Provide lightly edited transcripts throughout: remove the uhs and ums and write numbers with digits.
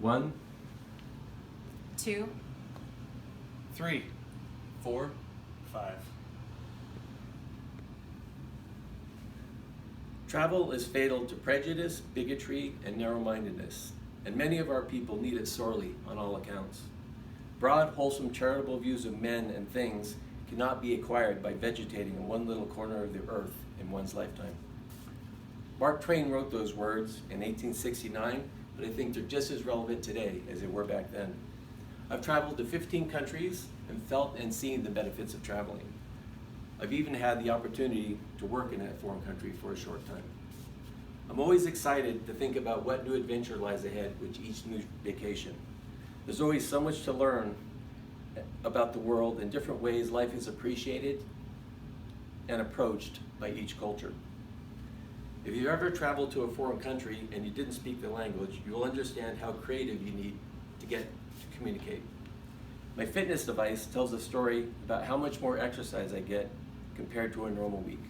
1, 2, 3, 4, 5. Travel is fatal to prejudice, bigotry, and narrow-mindedness, and many of our people need it sorely on all accounts. Broad, wholesome, charitable views of men and things cannot be acquired by vegetating in one little corner of the earth in one's lifetime. Mark Twain wrote those words in 1869, but I think they're just as relevant today as they were back then. I've traveled to 15 countries and felt and seen the benefits of traveling. I've even had the opportunity to work in a foreign country for a short time. I'm always excited to think about what new adventure lies ahead with each new vacation. There's always so much to learn about the world and different ways life is appreciated and approached by each culture. If you've ever traveled to a foreign country and you didn't speak the language, you'll understand how creative you need to get to communicate. My fitness device tells a story about how much more exercise I get compared to a normal week.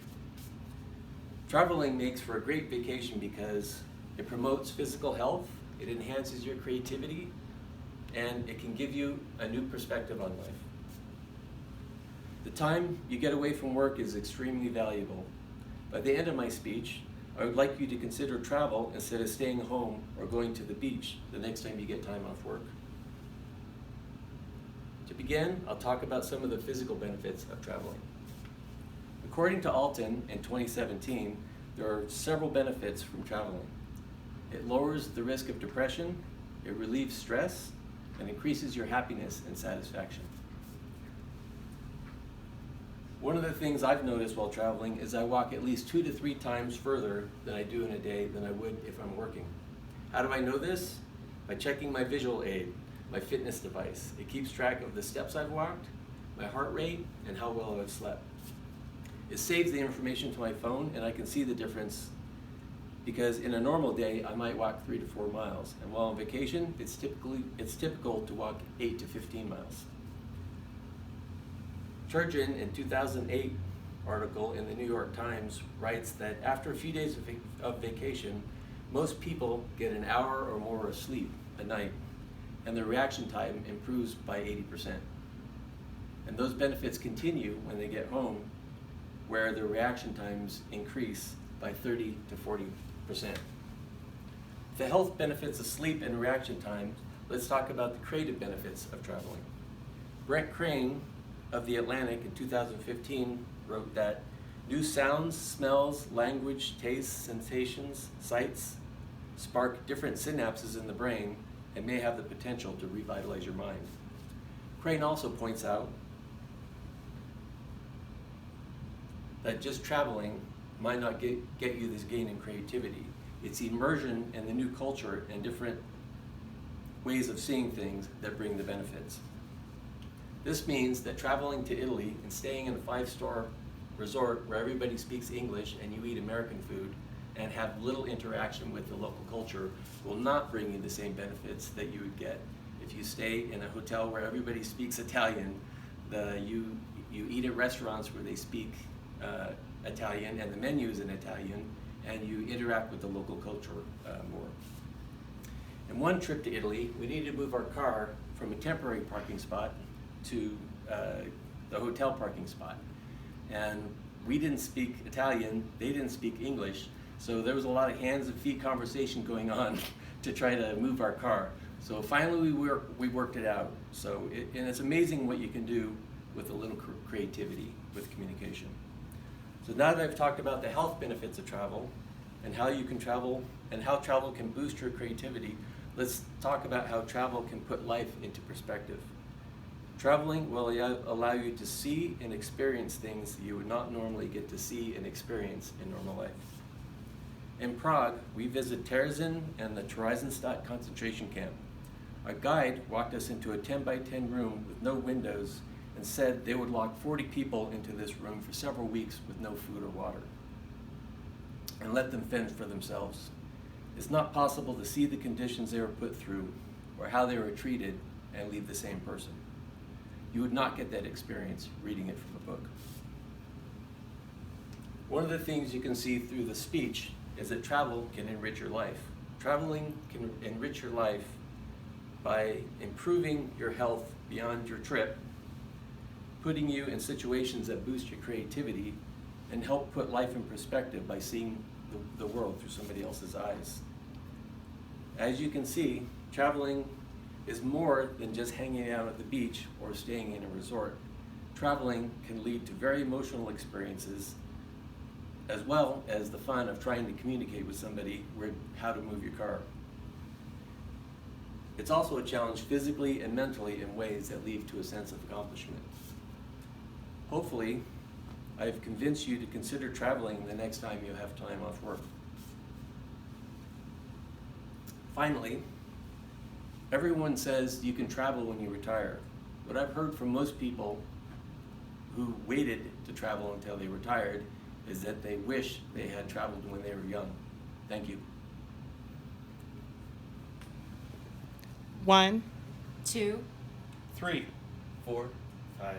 Traveling makes for a great vacation because it promotes physical health, it enhances your creativity, and it can give you a new perspective on life. The time you get away from work is extremely valuable. By the end of my speech, I would like you to consider travel instead of staying home or going to the beach the next time you get time off work. To begin, I'll talk about some of the physical benefits of traveling. According to Alton in 2017, there are several benefits from traveling. It lowers the risk of depression, it relieves stress, and increases your happiness and satisfaction. One of the things I've noticed while traveling is I walk at least 2 to 3 times further than I do in a day than I would if I'm working. How do I know this? By checking my visual aid, my fitness device. It keeps track of the steps I've walked, my heart rate, and how well I've slept. It saves the information to my phone, and I can see the difference because in a normal day, I might walk 3 to 4 miles, and while on vacation, it's typical to walk 8 to 15 miles. Turgeon, in 2008 article in the New York Times, writes that after a few days of vacation, most people get an hour or more of sleep a night, and their reaction time improves by 80%. And those benefits continue when they get home, where their reaction times increase by 30 to 40%. The health benefits of sleep and reaction time, let's talk about the creative benefits of traveling. Brent Crane of The Atlantic in 2015 wrote that new sounds, smells, language, tastes, sensations, sights spark different synapses in the brain and may have the potential to revitalize your mind. Crane also points out that just traveling might not get you this gain in creativity. It's immersion in the new culture and different ways of seeing things that bring the benefits. This means that traveling to Italy and staying in a 5-star resort where everybody speaks English and you eat American food and have little interaction with the local culture will not bring you the same benefits that you would get if you stay in a hotel where everybody speaks Italian, you eat at restaurants where they speak Italian and the menu is in Italian, and you interact with the local culture more. In one trip to Italy, we needed to move our car from a temporary parking spot to the hotel parking spot. And we didn't speak Italian, they didn't speak English, so there was a lot of hands and feet conversation going on to try to move our car. So finally we worked it out. And it's amazing what you can do with a little creativity with communication. So now that I've talked about the health benefits of travel and how you can travel and how travel can boost your creativity, let's talk about how travel can put life into perspective. Traveling will allow you to see and experience things that you would not normally get to see and experience in normal life. In Prague, we visited Terezin and the Theresienstadt concentration camp. Our guide walked us into a 10 by 10 room with no windows and said they would lock 40 people into this room for several weeks with no food or water and let them fend for themselves. It's not possible to see the conditions they were put through or how they were treated and leave the same person. You would not get that experience reading it from a book. One of the things you can see through the speech is that travel can enrich your life. Traveling can enrich your life by improving your health beyond your trip, putting you in situations that boost your creativity, and help put life in perspective by seeing the world through somebody else's eyes. As you can see, traveling is more than just hanging out at the beach or staying in a resort. Traveling can lead to very emotional experiences, as well as the fun of trying to communicate with somebody how to move your car. It's also a challenge physically and mentally in ways that lead to a sense of accomplishment. Hopefully, I've convinced you to consider traveling the next time you have time off work. Finally, everyone says you can travel when you retire. What I've heard from most people who waited to travel until they retired is that they wish they had traveled when they were young. Thank you. 1, 2, 3, 4, 5.